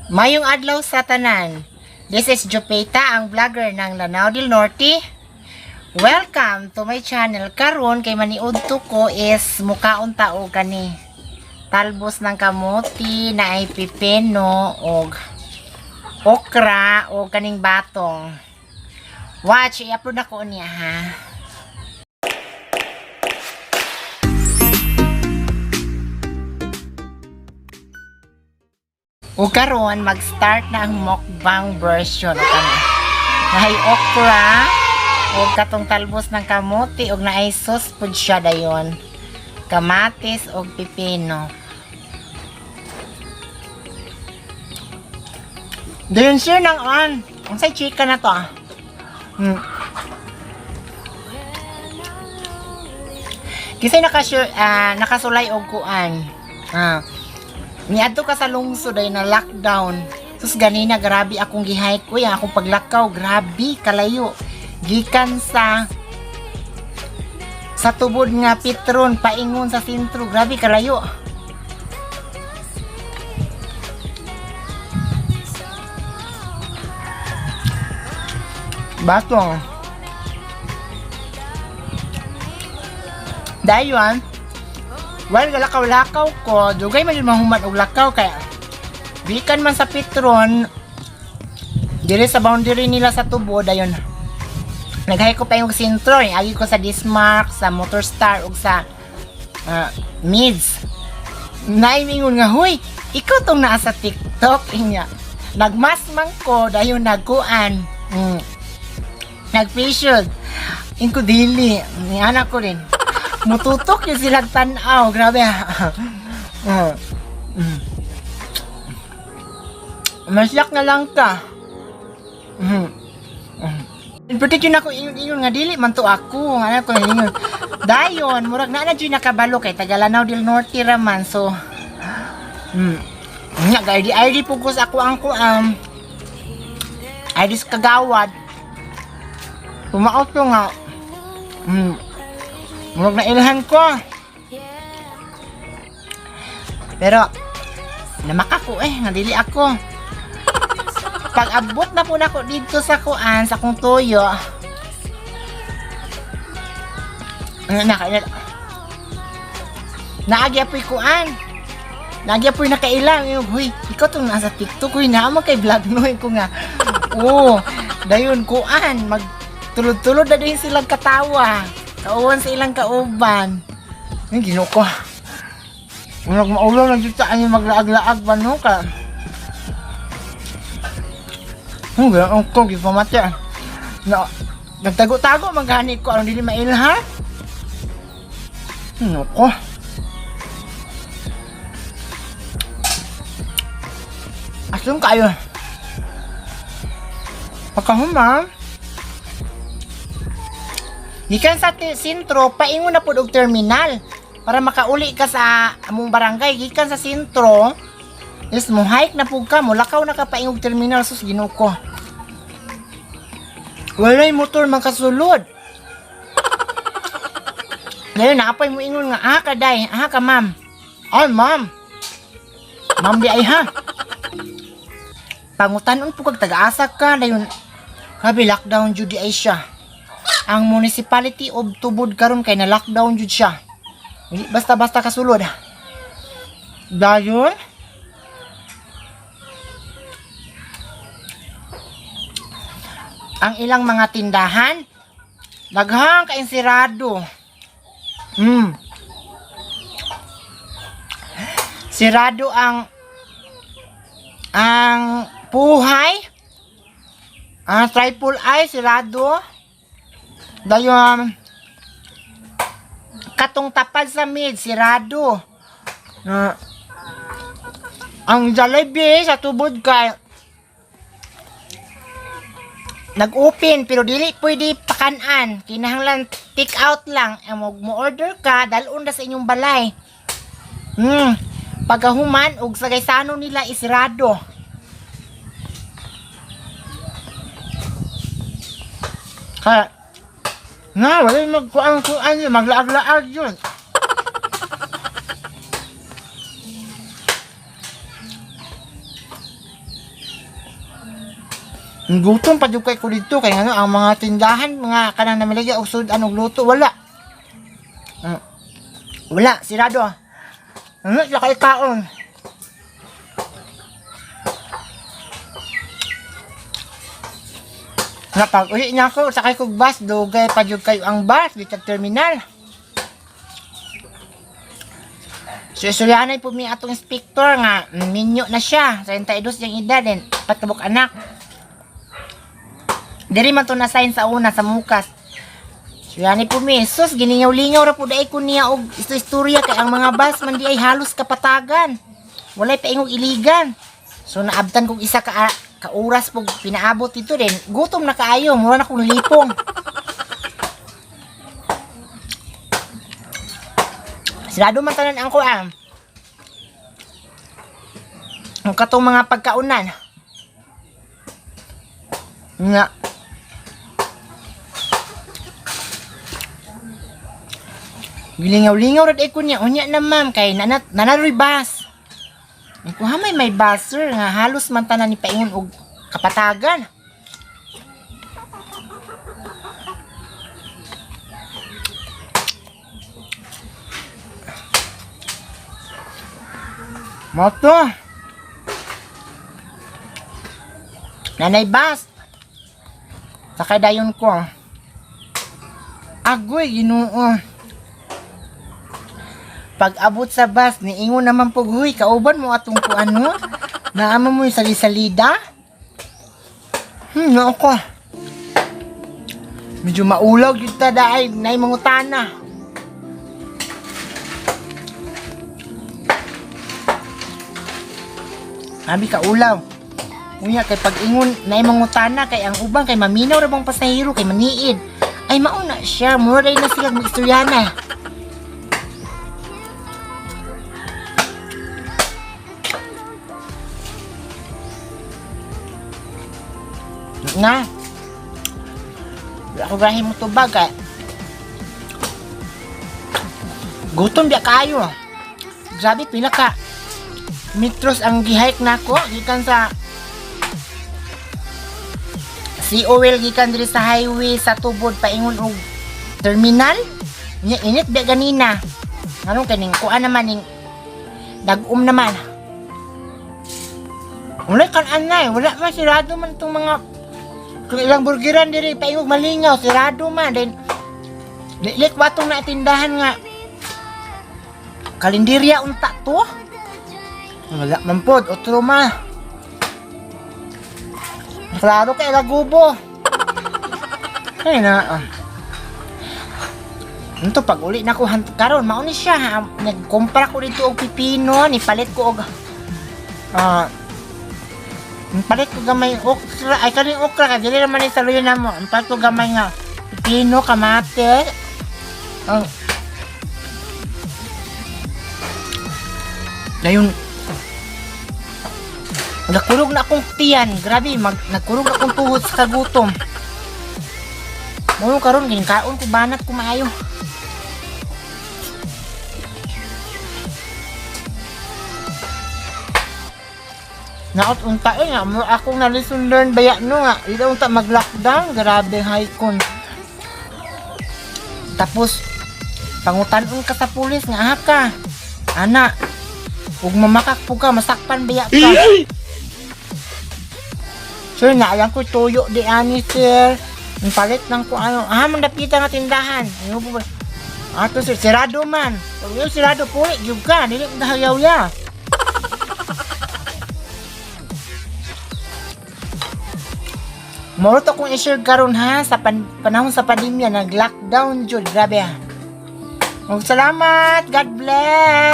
Mayong adlaw sa tanan. This is Jupeta, ang vlogger ng Lanao del Norte. Welcome to my channel. Karon kay maniudto ko is mukaon tao kani. Talbos ng kamuti na ay pipino og okra o kaning batong. Watch, i-upload ako niya ha. O karon mag-start na ang mukbang version kani. Nahay okra o katong talbos ng kamote og naay sauce pud siya dayon. Kamatis og pipino. Dayon siya nang on. Unsay chicken na to ah. Kisay nakasulay og kuan. Niadto ka sa lungsod ay na lockdown. Sus ganina grabe akong gihike ko ya akong paglakaw, grabe kalayo. Gikan sa tubod nga Petron paingon sa sentro, grabe kalayo. Batong. Dayon, well, lakaw-lakaw ko, dugay man yung mahuman og lakaw kaya bikan man sa Petron dire sa boundary nila sa tubo dayon. Naghay ko pa yung sentro, agi ko sa Dismark, sa Motorstar ug sa Mids. Naimingon nga, huy, ikaw tong naa sa TikTok inya. Nagmasmang ko dayon nagkuan. Nag-facial. Ingko dili, ni anak ko rin. Mututok yung silang tanaw. Grabe ha. Masyak na lang ka. Protect yun ako ingon nga dili man to ako. Nga ko ingon. Dayon, murag na dyan nakabalo kay taga Lanao del Norte raman. So, nga, ID pugos ako ang kuam. ID sa kagawad. Pumaot ko nga. Murag na ilhan ko. Pero namak ako nadili ako. Pag abot na po na ko dito sa kuan, sa kong tuyo. Naagya po'y kuan. Naagya po'y nakailang. Huy, ikaw itong nasa TikTok. Huy, naman kay vlog noy ko nga. Oo, dayon kuan. Tulod-tulod na din silang katawa. Kauwan sa ilang kauban. Ay, ginuko. Unag maulaw na dito ay maglaag-laag ba no ka? Gano'n ko, gipamati ah. Nagtago-tago maghanip ko. Anong dili mailha? Nuko. Asong kayo. Pagkahuma. Gikan sa sentro, paingon na po og terminal para makauli ka sa among barangay. Gikan sa sentro is mo hike na po ka, mulakaw na ka paingog terminal. Sus ginuko, walay motor makasulod. Ngayon naapay mo ingon nga kaday, ka ma'am. Ay ma'am di ay ha pangutanon po kag taga-asa ka dayon. Habi lockdown jud di ay siya. Ang municipality of Tubod karon kay na lockdown jud siya. Basta-basta kasulod. Dayon ang ilang mga tindahan daghang kainsirado. Sirado ang Puhay, Triple I sirado. Dayon katong tapad sa mid sirado. Ang Jollibee sa Tubod kay nag-open pero dili pwede pakanan. Kinahanglan take out lang. Mo order ka dalon na sa inyong balay. Pagahuman og sagaysano nila isirado. Kaya wala magkuang-kuan yun, maglaag-laag yun. Gutom pa jud kay ko dito kay ano ang mga tindahan mga kanang namilagay og sud anong luto wala. Wala sirado. Ano sa kay kaon? Napag uwi niya ako sakay kog bus dugay pa jud kayo ang bus dito sa terminal. So isulyanay po mi atong inspector nga minyo na siya 32 yang edad din patabok anak. Diri man to na sign sa una sa mukas. So yani po mi, sus giningaw-lingaw ra po daay ko niya og istorya kay ang mga bus man di ay halos kapatagan. Walay paingog iligan. So naabtan kog isa ka oras po pinaabot dito din. Gutom na kaayo, mura na kong lipong. Sirado man tanan ang kuan. Ang katong mga pagkaunan. Nga gilingaw-lingaw red ko niya. Unya na ma'am kay nanaroy bus. Iko hamay may buser nga halos man tanan ni paingon og kapatagan. Moto. Nanay bus. Sakay dayon ko. Agoy Ginoo. Pag abot sa bus, niingon naman po, huy, kauban mo atong ko ano? Naama mo yung salisalida? Ako. Medyo maulaw yung tadaay, naay mangutana. Sabi ka, ulaw. Unya, kay pag ingon, naay mangutana, kay ang ubang, kay maminaw ra bang pasahero, kay maniid. Ay, mauna siya, muray na sila mag-istoryana. Na ako gahin mo to bagay gutom biya kayo grabe pila ka metros ang gihike nako gikan sa COL gikan diri sa highway sa tubod paingon og terminal nya init biya ganina nganong kaning kuan naman ning dagom naman wala kan anay wala man sirado man tong mga kung ilang burgeran diri paingog malingaw sirado man then lik watong na tindahan nga kalenderya unta to wala man pod otro ma klaro kay lagubo ay na Ito pag uli na ko karon mao ni siya nagkumpara ko dito og pipino ni palit ko og palit ko gamay okra ay kaning okra ka dili naman ni saluyo na mo palit ko gamay nga pipino kamate dayon nagkurog na akong tiyan grabe nagkurog na akong tuhod sa kagutom mo karon gin kaon ko banat ko maayo naot unta nga mo akong na lesson learn baya no nga ila unta mag lockdown grabe haikon tapos pangutan-on ka sa pulis nga ka ana ug mamakak po ka masakpan baya ka sir na alam ko tuyo di ani sir ang palit lang ko ano mandapita nga tindahan ano po ba ato sir sirado man pag yung sirado po gyud ka dili dahayaw ya Moro to kung i-share karon ha sa panahon sa pandemya nag-lockdown jud grabe ha. Salamat, God bless.